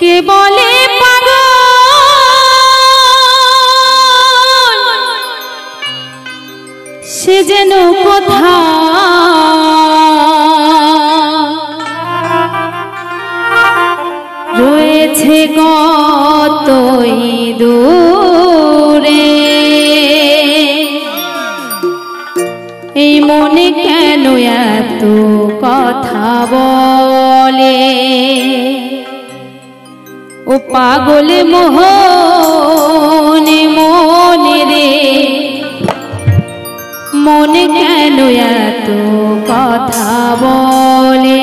কে বলে পাগল সে যেন কোথা রয়েছে কতই দূরে এই মনে কেন এত কথা বলে ও পাগল মোহনে মনে রে মনে কেন এত কথা বলে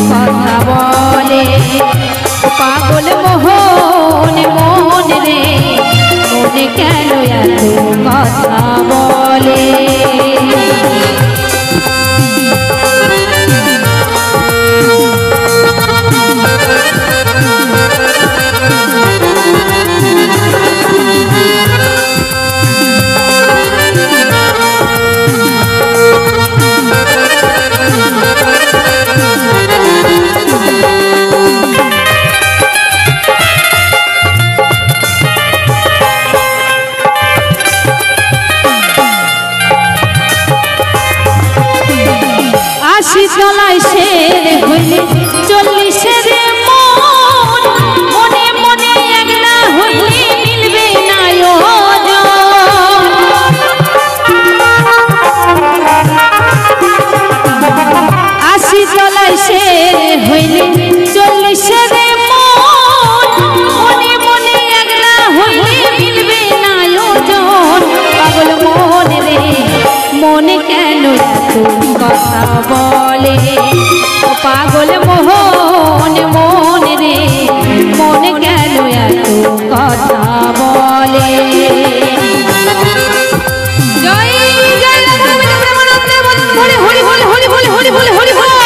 কথা বলে পাগল মোহন মন রে মনে কেন এত কথা বলে চলাই সে হইলে চল্লিশের মন মনে মনে একলা হইলে মিলবে না আশি চলাই সে হইলে চল্লিশের মন মনে মনে একলা হইলে মিলবে না পাগল মন রে মনে কেন কথা বলে পাগল মোহন মন রে মনে কেন এত কথা বলে জয় জয় হরি হরি হরি হরি হরি হরি হরি হরি হরি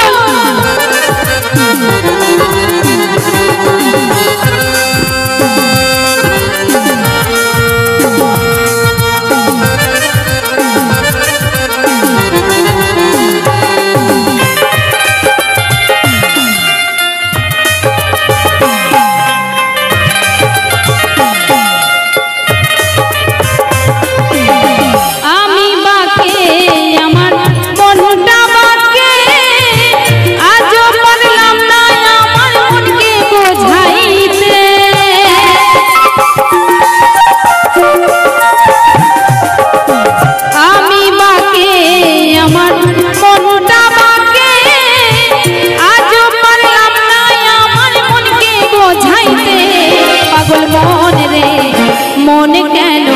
মনে কেন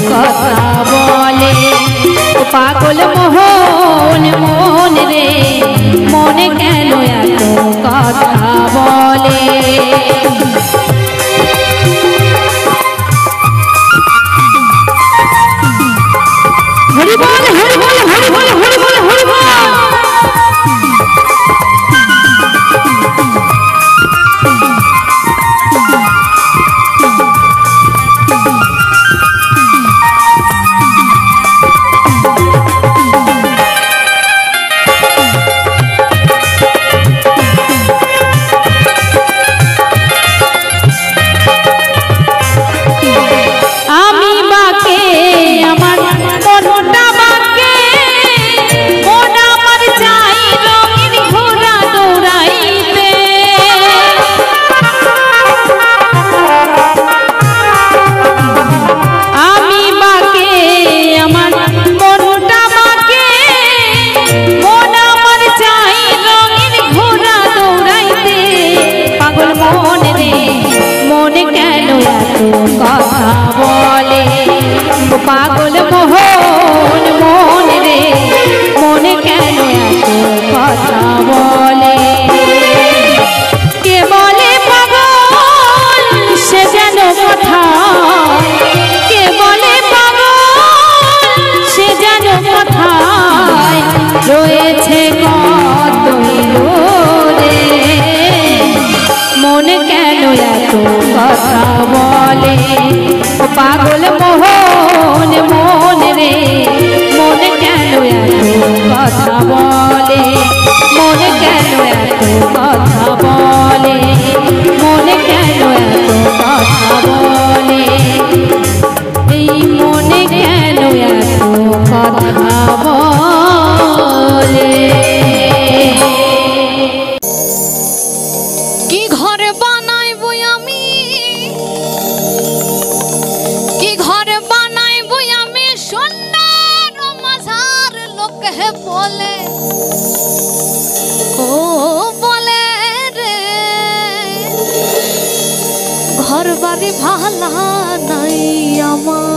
কথা বলে পাগল মোহন মন রে মনে কেন এত কথা বলে হরি বল হরি বল হরি বল হরি বল হরি বল আমি বাকে আমার মনটা বাকে রয়েছে কতই দূরে, মন কেন এত কথা বলে, ও পাগল মোহন মন রে, মন কেন এত কথা বলে, মন কেন এত কথা বলে, মন কেন এত কথা বলে, এই মনে কেন এত কথা বলে। কি ঘর বানাইবো আমি, কি ঘর বানাইবো আমি, সোনার মাঝার লোকে বলে, ও বলে রে ঘর বাড়ি ভালা নাই আমার।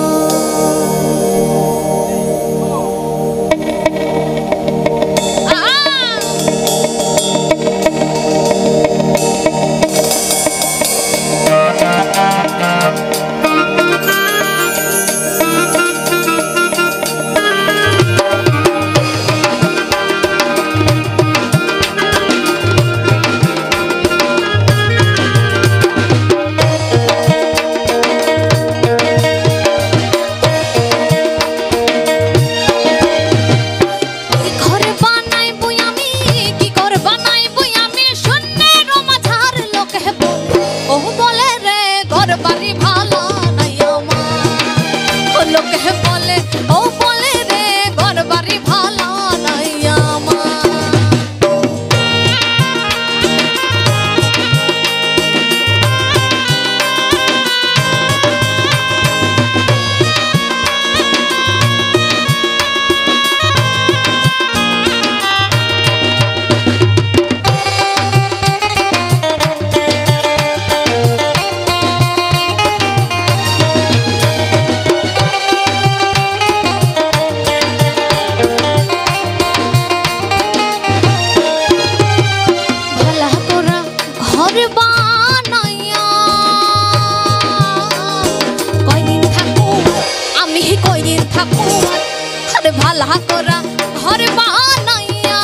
ভালা করা ঘর বানাইয়া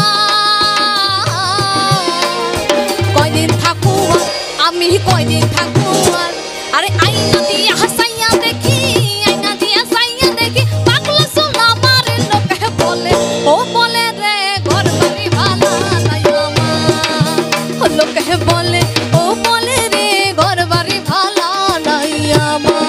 কয়দিন থাকু আমি, কয়দিন থাকু আরে আইনা দিয়া হাসাইয়া দেখি, আইনা দিয়া সাইয়া দেখি, পাগলা সোনা মারে লোকে বলে, ও বলে রে ঘর বাড়ি ভালা নাই আমার, লোকে বলে, ও বলে রে ঘর বাড়ি ভালা নাই আমার।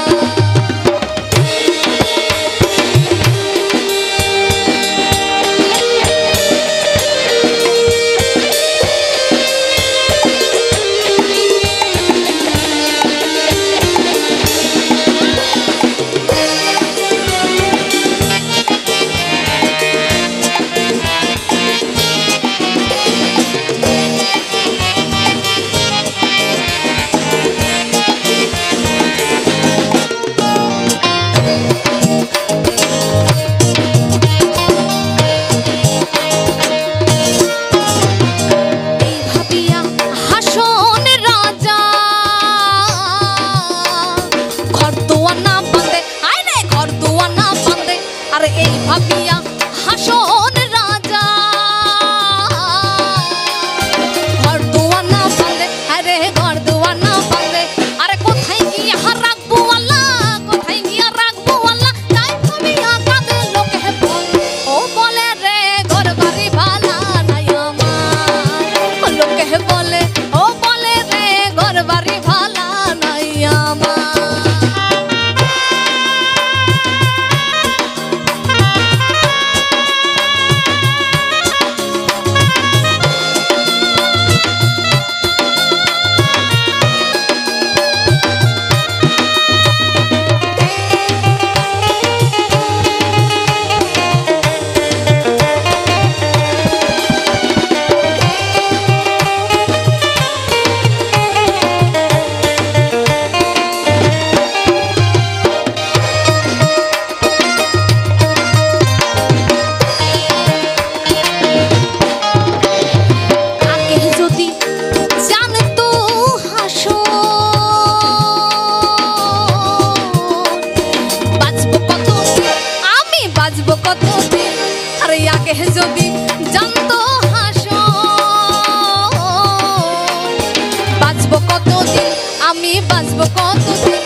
বাঁচবো কতদিন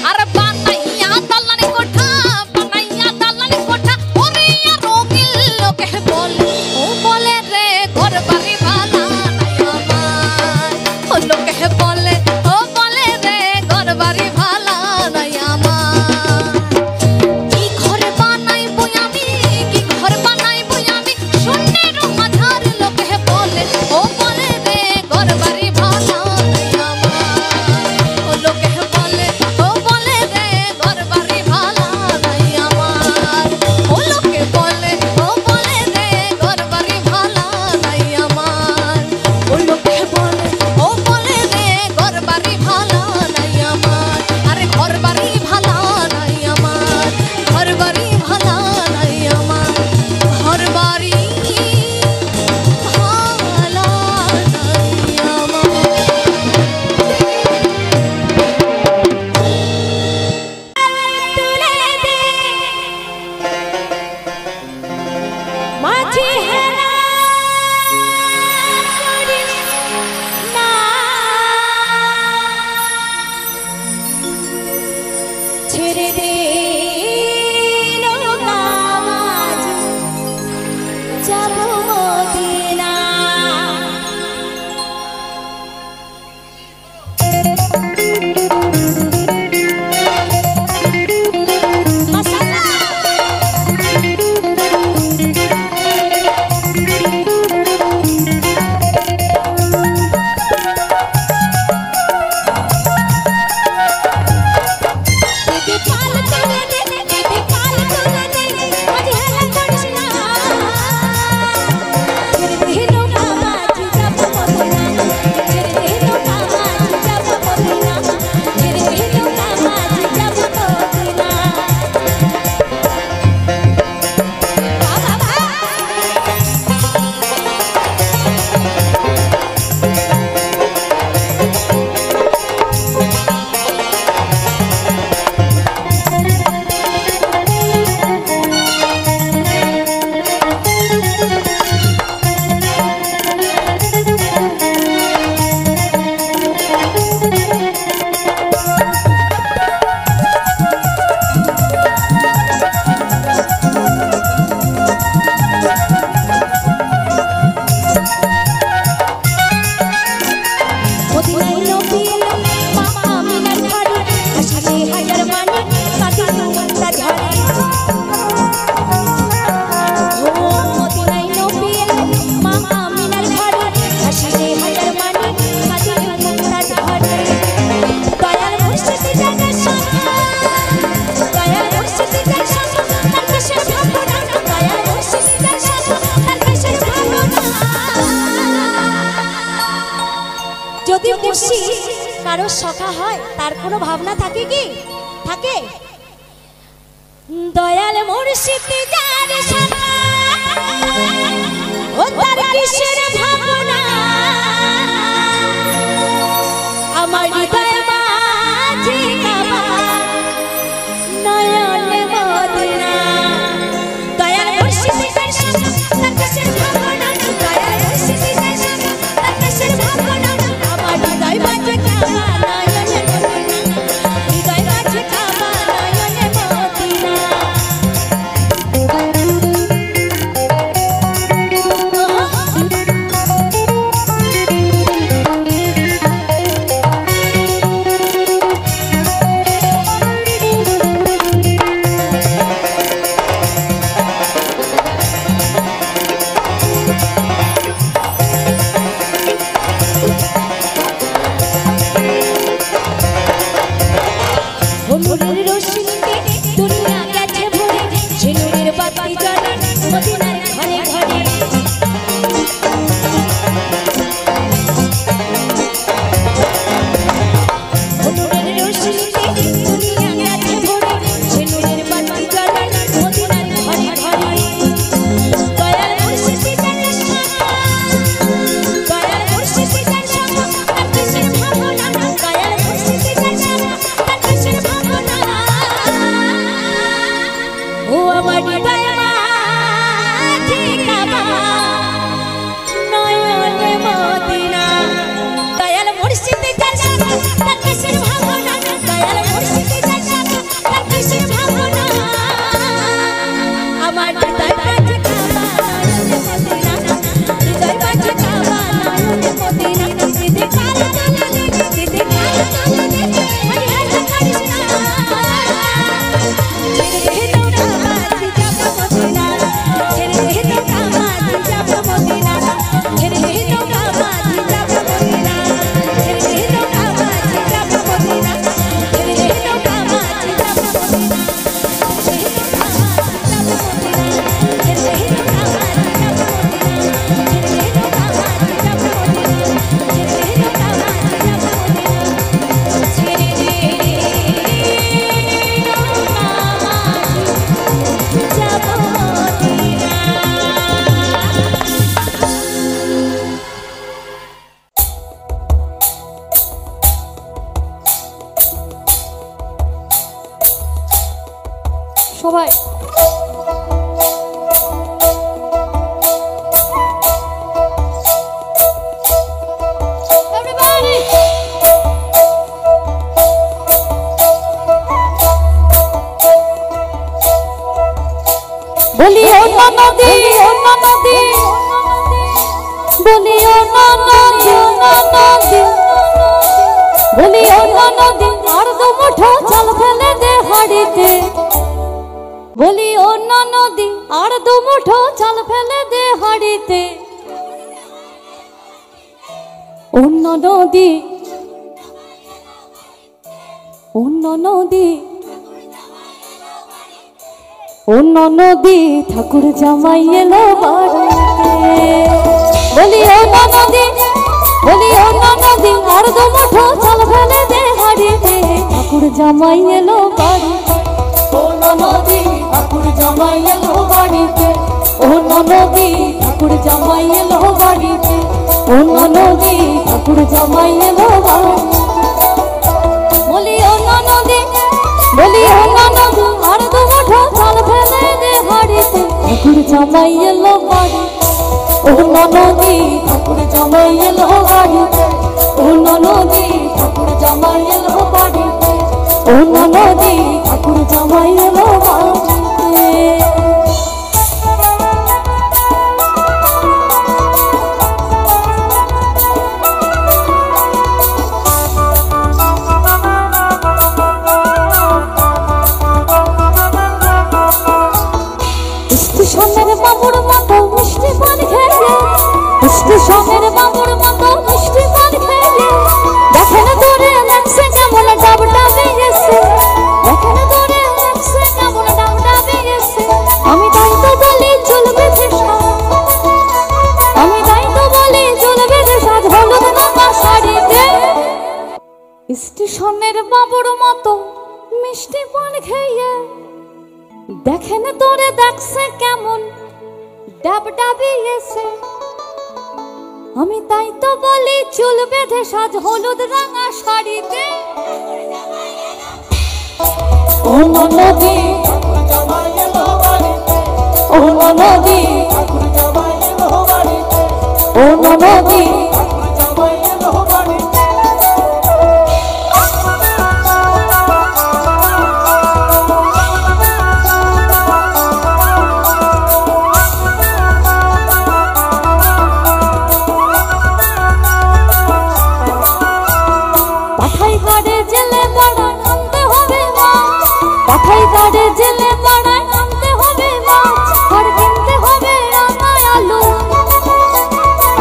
আর বানাইয়া দালানি কোঠা বানাইয়া দালানি কোঠা ওরে আর রঙিন লোকে বলে ও বলে রে ঘর বাড়ি ভালা নাই আমার ও লোকে বলে ও বলে রে ঘর বাড়ি ভালা নাই আমার কি ঘর বানাইবো আমি কি ঘর বানাইবো আমি শূন্যের মাঝার লোকে বলে ও বলে রে ঘর বাড়ি ভালা নাই আমার ও লোকে বলে ও বলে রে ঘর বাড়ি ভালা নাই আমার ও লোকে বলে ও বলে রে ঘর বাড়ি ভালা নাই আমার ও লোকে বলে ও বলে রে ঘর বাড়ি ভালা নাই আমার আরে ঘর বাড়ি ভালা নাই আমার ঘর বাড়ি ভালা নাই আমার ঘর বাড়ি ভালা নাই আমার মাঝে হেরা করিস না ছেড়ে দে নৌকা মাঝি যাব মদিনা যদি খুশি কারো সখা হয় তার কোনো ভাবনা থাকে কি থাকে দয়াল মুর্শিদ যার সখা ও তার কিসের ভাবনা আমার হৃদয় মাঝে কাবা নয়নে মদিনা দয়াল মুর্শিদ যার সখা তার কিসের ভাবনা দয়াল মুর্শিদ যার সখা তার কিসের ভাবনা আমার হৃদয় মাঝে কাবা নয়নে মদিনা হৃদয় মাঝে কাবা নয়নে মদিনা সবাই বলি ও নদী বলি ও নদী বলি ও নদী আর দু মুঠো চাল ফেলে দে হাড়িতে বলি ও নদী আর দু মুঠো চাল ফেলে দে হাড়িতে অন্য নদী অন্য নদী ঠাকুর জামাই এলো বাড়িতে বলি ও নদী আর দু মুঠো চাল ফেলে দে হাড়িতে ঠাকুর জামাই এলো বাড়িতে অন্য নদী ঠাকুর জামাই এলো বাড়িতে অন্য নদী ঠাকুর জামাই এলো বাড়িতে অন্য নদী ঠাকুর জামাই এলো বাড়িতে বলি ও নদী আর দু মুঠো চাল ফেলে দে হাড়িতে ঠাকুর জামাই এলো বাড়িতে অন্য নদী ঠাকুর জামাই এলো বাড়িতে অন্য নদী ঠাকুর জামাই এলো বাড়িতে অন্য নদী ঠাকুর জামাই এলো বাড়িতে স্টেশনের বাবুর মতো মিষ্টি পান খেলে স্টেশনের বাবুর মতো মিষ্টি পান খেলে দেখেন তোরে লাগছে কেমন ডাবটা বেরিয়েছে দেখেন তোরে লাগছে কেমন ডাবটা বেরিয়েছে আমি তাই তো বলি চলবে সাজ হলুদ নামা শাড়িতে স্টেশনের বাবুর মতো মিষ্টি পান খেয়ে দেখেন তোরে দেখছে কেমন ডাবডাবি এসে আমি তাই তো বলি চুল বেঁধে সাজ হলুদ রাঙা শাড়িতে অন্য নদী ঠাকুর জামাই এলো বাড়িতে অন্য নদী ঠাকুর জামাই এলো বাড়িতে অন্য নদী ঠাকুর জামাই এলো বাড়িতে পাঠাই গাড়ে জেলে পাড়ায় নামতে হবে মাছ আর কিনতে হবে রাঙায় আলু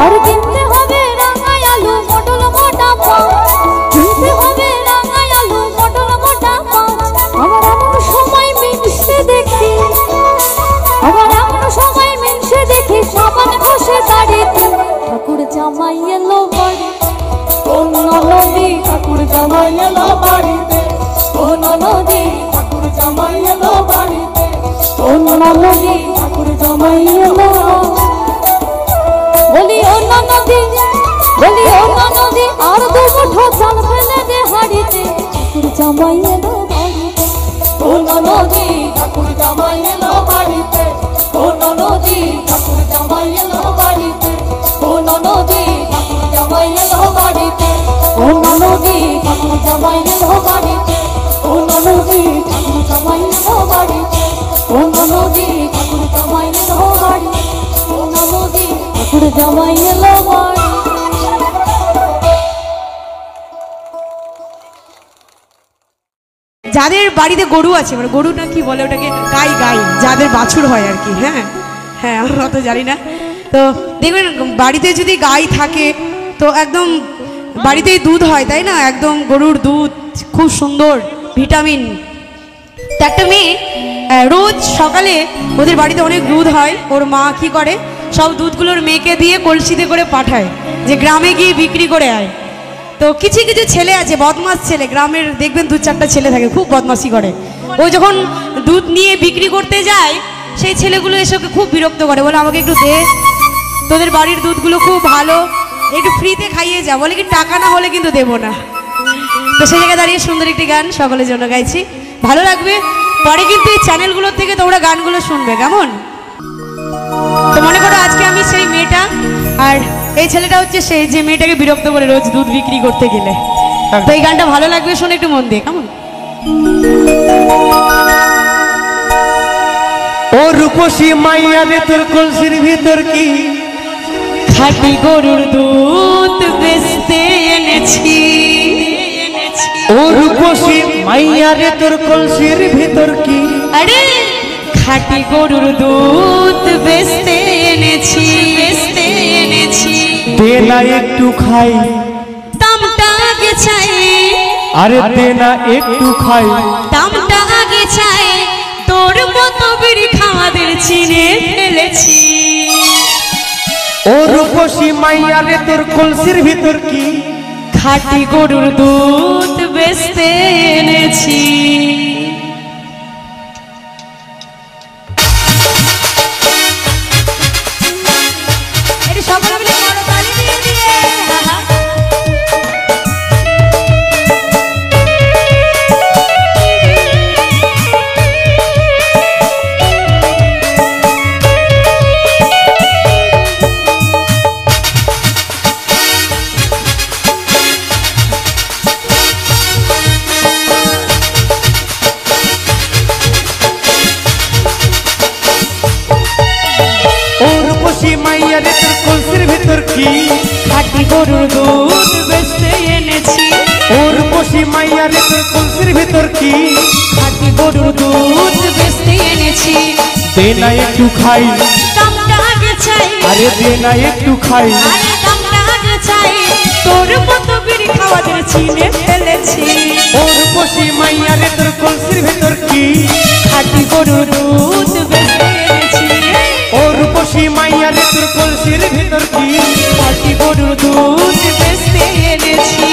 আর কিনতে হবে রাঙায় আলু মটল মোটা মাছ কিনতে হবে রাঙায় আলু মটল মোটা মাছ আমার এমন সময় মিনসে দেখি সাবান ঘষে দাঁড়িতে ঠাকুর জামাই এলো বাড়ি অন্য নদী ঠাকুর জামাই এলো বাড়িতে অন্য নদী ঠাকুর জামাই এলো বাড়িতে অন্য নদী ঠাকুর জামাই এলো বলি অন্য নদী আর দু মুঠো চাল ফেলে দে হাড়িতে ঠাকুর জামাই এলো বাড়িতে অন্য নদী ঠাকুর জামাই এলো বাড়িতে অন্য নদী ঠাকুর জামাই এলো বাড়িতে অন্য নদী ঠাকুর জামাই এলো বাড়িতে অন্য নদী ঠাকুর জামাই এলো বাড়িতে অন্য নদী ঠাকুর জামাই এলো বাড়িতে অন্য নদী ঠাকুর জামাই এলো বাড়িতে অন্য নদী ঠাকুর জামাই এলো বাড়ি যাদের বাড়িতে গরু আছে মানে গরুটা কি বলে ওটাকে গাই যাদের বাছুর হয় আর কি হ্যাঁ হ্যাঁ আমরা তো জানি না তো দেখবেন বাড়িতে যদি গাই থাকে তো একদম বাড়িতেই দুধ হয় তাই না একদম গরুর দুধ খুব সুন্দর ভিটামিন তো একটা মেয়ে রোজ সকালে ওদের বাড়িতে অনেক দুধ হয় ওর মা কি করে সব দুধগুলোর মেয়েকে দিয়ে কলসিতে করে পাঠায় যে গ্রামে গিয়ে বিক্রি করে আয় তো কিছু কিছু ছেলে আছে বদমাস ছেলে গ্রামের দেখবেন দু চারটা ছেলে থাকে খুব বদমাশি করে ও যখন দুধ নিয়ে বিক্রি করতে যায় সেই ছেলেগুলো এসে ওকে খুব বিরক্ত করে বলে আমাকে একটু দে তোদের বাড়ির দুধগুলো খুব ভালো একটু ফ্রিতে খাইয়ে যা বলে কি টাকা না হলে কিন্তু দেবো না তো সেই জায়গায় দাঁড়িয়ে সুন্দর একটি গান সকলের জন্য গাইছি ভালো লাগবে পরে কিন্তু এই চ্যানেলগুলোর থেকে তোমরা গানগুলো শুনবে, কেমন? তো মনে করো আজকে আমি সেই মেয়েটা, আর এই ছেলেটা হচ্ছে সেই যে মেয়েটাকে বিরক্ত করে রোজ দুধ বিক্রি করতে গেলে। তো এই গানটা ভালো লাগবে, শোনো একটু মন দিয়ে, কেমন? ও রূপসী মাইয়া রে তোর কলসির ভিতর কি খাঁটি গরুর দুধ বেচতে এনেছি। ও রূপসী মাইয়া রে তোর কলসির ভিতর কি আরে খাঁটি গরুর দুধ বেচতে এনেছি, বেচতে এনেছি। দে না একটু খাই, দামটা আগে চাই। আরে দে না একটু খাই, দামটা আগে চাই। তোর মতো বিড়ি খাওয়াদের চিনে ফেলেছি। ও রূপসী মাইয়া রে তোর কলসির ভিতর কি খাঁটি গরুর দুধ বেচতে এনেছি। এটা সকলে মিলে করতালি দিয়ে দিয়ে। মাইয়া রে তোর কলসির ভিতর কি খাঁটি গরুর দুধ বেচতে এনেছি। ও রূপসী মাইয়া রে তোর কলসির ভিতর কি খাঁটি গরুর দুধ বেচতে এনেছি। দে না একটু খাই, দামটা আগে চাই। আরে দে না একটু খাই, আরে দামটা আগে চাই। তোর মতো বিড়ি খাওয়াদের চিনে ফেলেছি। ও রূপসী মাইয়া রে তোর কলসির ভিতর কি খাঁটি গরুর দুধ বেচতে এনেছি। ও রূপসী মাইয়া রে তোর কলসির ভিতর কি খাঁটি গরুর দুধ বেচতে এনেছি।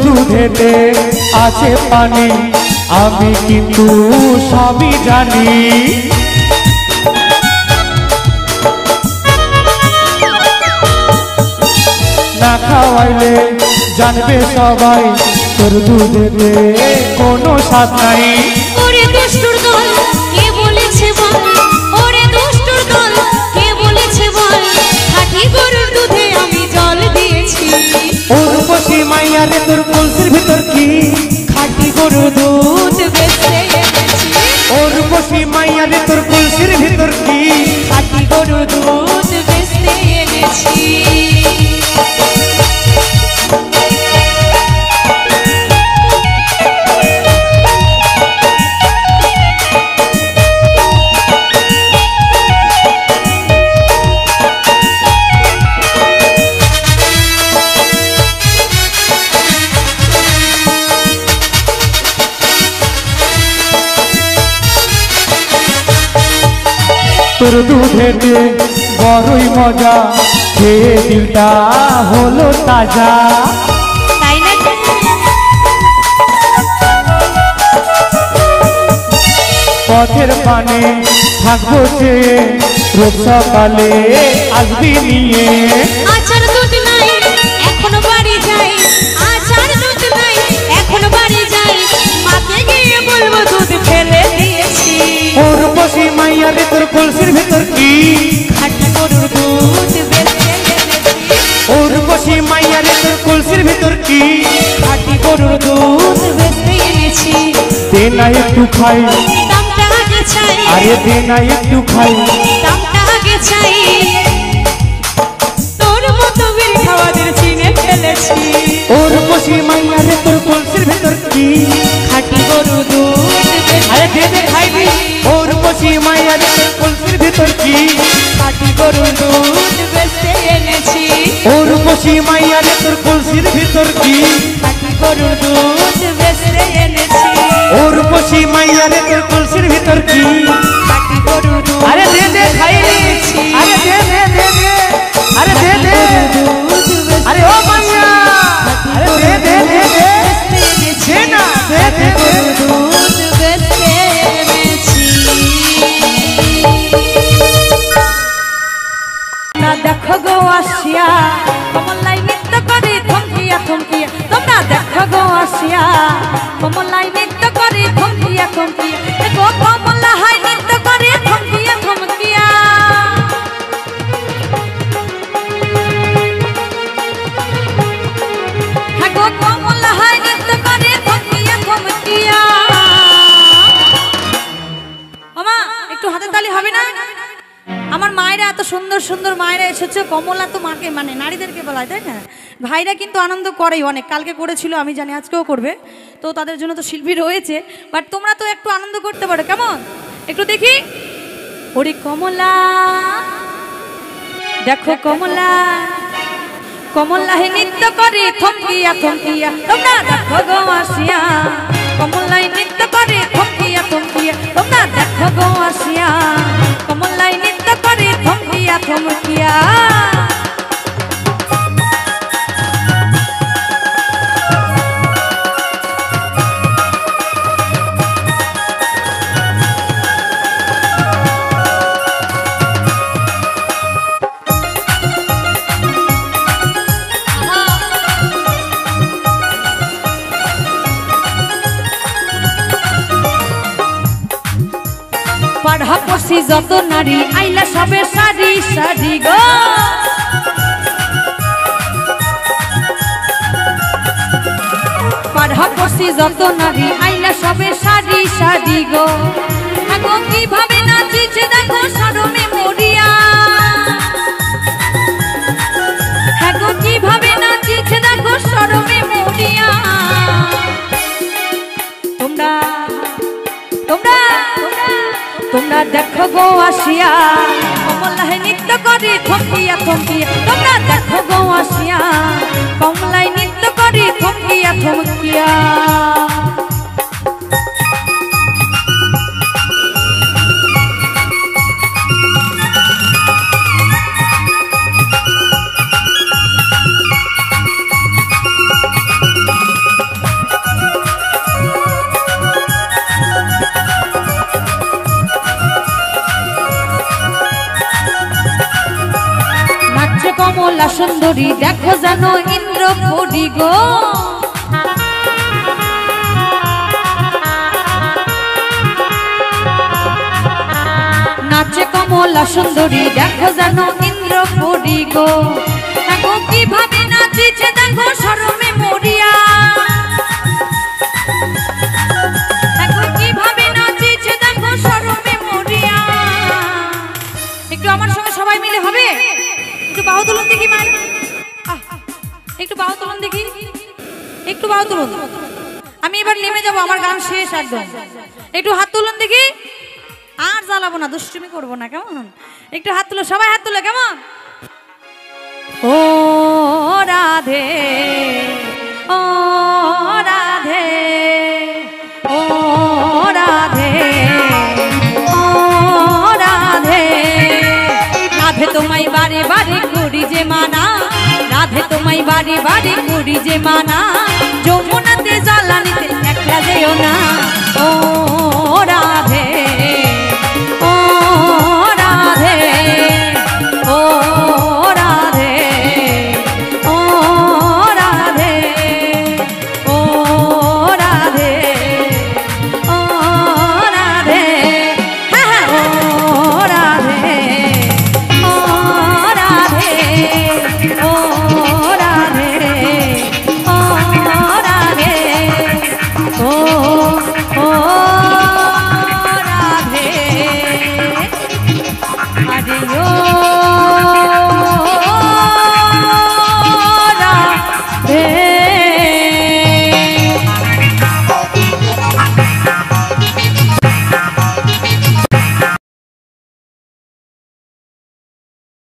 দুধেতে আছে পানি, আমি কিন্তু সবই জানি। না খাওয়াইলে জানবে সবাই তোর দুধেতে কোনো স্বাদ নাই। ওরে দুষ্টুর দল কে বলেছে বল, ওরে দুষ্টুর দল কে বলেছে বল, খাঁটি গরুর দুধে আমি জল দিয়েছি। ও রূপসী মাইয়া রে তোর কলসির ভিতর কি খাঁটি গরুর দুধ বেচতে এনেছি। ও রূপসী মাইয়া রে তোর কলসির ভিতর কি খাঁটি গরুর দুধ বেচতে এনেছি। তোর দুধেতে বড়ই মজা, খেয়ে দিলটা হলো তাজা। তাই না? পথের পানে থাকবো চেয়ে রোজ সকালে আসবি নিয়ে। আচার দুধ নাই এখনো বাড়ি যাই, আচার দুধ নাই এখনো বাড়ি যাই, মাকে গিয়ে বলবো দুধ ফেলে দিয়েছি। ও রূপসী মাইয়া রে তোর কলসির ভিতর কি খাঁটি গরুর দুধ বেচতে এনেছি। ও রূপসী মাইয়া রে তোর কলসির ভিতর কি খাঁটি গরুর দুধ বেচতে এনেছি। দে না একটু খাই, দামটা আগে চাই। আরে দে না একটু খাই, দামটা আগে চাই। তোর মতো বিড়ি খাওয়াদের চিনে ফেলেছি। ও রূপসী মাইয়া রে তোর কলসির ভিতর কি খাঁটি গরুর দুধ বেচতে আরে দে দে খাইবি। ও রূপসী মাইয়া রে তোর কলসির ভিতর কি খাঁটি গরুর দুধ বেচতে এনেছি। ও রূপসী মাইয়া রে তোর কলসির ভিতর কি খাঁটি গরুর দুধ বেচতে এনেছি। ও রূপসী মাইয়া রে তোর কলসির ভিতর কি খাঁটি গো আসিয়া কমলাই নৃত্য করে থমকিয়া থমকিয়া তোমরা দেখো গো আসিয়া কমলাই নৃত্য করে থমকিয়া থমকিয়া গো কমলা হাই নৃত্য করে থমকিয়া থমকিয়া হ্যাঁ গো কমলা হাই নৃত্য করে থমকিয়া থমকিয়া। মামা একটু হাতে তালি হবে না? আমার মায়েরা এত সুন্দর সুন্দর মায়েরা এসেছে, কমলা তো মাকে মানে নারীদেরকে বলা হয় তাই না? ভাইরা কিন্তু আনন্দ করেই অনেক, কালকে করেছিল আমি জানি আজকেও করবে, তো তাদের জন্য তো শিল্পী রয়েছে, বাট তোমরা তো একটু আনন্দ করতে পারো কেমন একটু দেখি। ওরে কমলা দেখো কমলা কমলা হে নৃত্য করে থমকিয়া থমকিয়া তোমরা দেখো গো আসিয়া কমলাই নৃত্য করে থমকিয়া থমকিয়া তোমরা দেখো গো আসিয়া কমলাই নৃত্য করে থমকিয়া থমকিয়া। পাড়া পড়ছি যত নারী আইলা সবে সারি সারি গো পাড়া পড়ছি যত নারী আইলা সবে সারি সারি গো আগো কিভাবে নাচিছে দেখো শরমে মরিয়া আগো কিভাবে নাচিছে দেখো শরমে মরিয়া। তোমরা তোমরা তোমরা দেখো গো আসিয়া কমলাই নৃত্য করে থমকিয়া থমকিয়া তোমরা দেখো গো আসিয়া কমলাই নৃত্য করে থমকিয়া থমকিয়া। কমলা সুন্দরী দেখো জানো ইন্দ্রপুরী গো নাচে কমলা সুন্দরী দেখো জানো ইন্দ্রপুরী গো দেখো কিভাবে নাচিছে দেখো শরমে মরিয়া দেখো কিভাবে নাচিছে দেখো শরমে মরিয়া। একটু আমার সঙ্গে সবাই মিলে হবে, একটু বাহু তুলুন দেখি মায়ের, একটু বাহু তুলুন দেখি, একটু বাহু তুলুন। আমি এবার নেমে যাবো, আমার গান শেষ একদম। একটু হাত তুলুন দেখি, আর জ্বালাবো না, দুষ্টুমি করবো না কেমন? একটু হাত তুলো, সবাই হাত তুলো কেমন? ও রাধে ও রাধে ও রাধে ও রাধে রাধে তোমায় বারে বারে করি যে মানা রাধে তোমায় বারে বারে করি যে মানা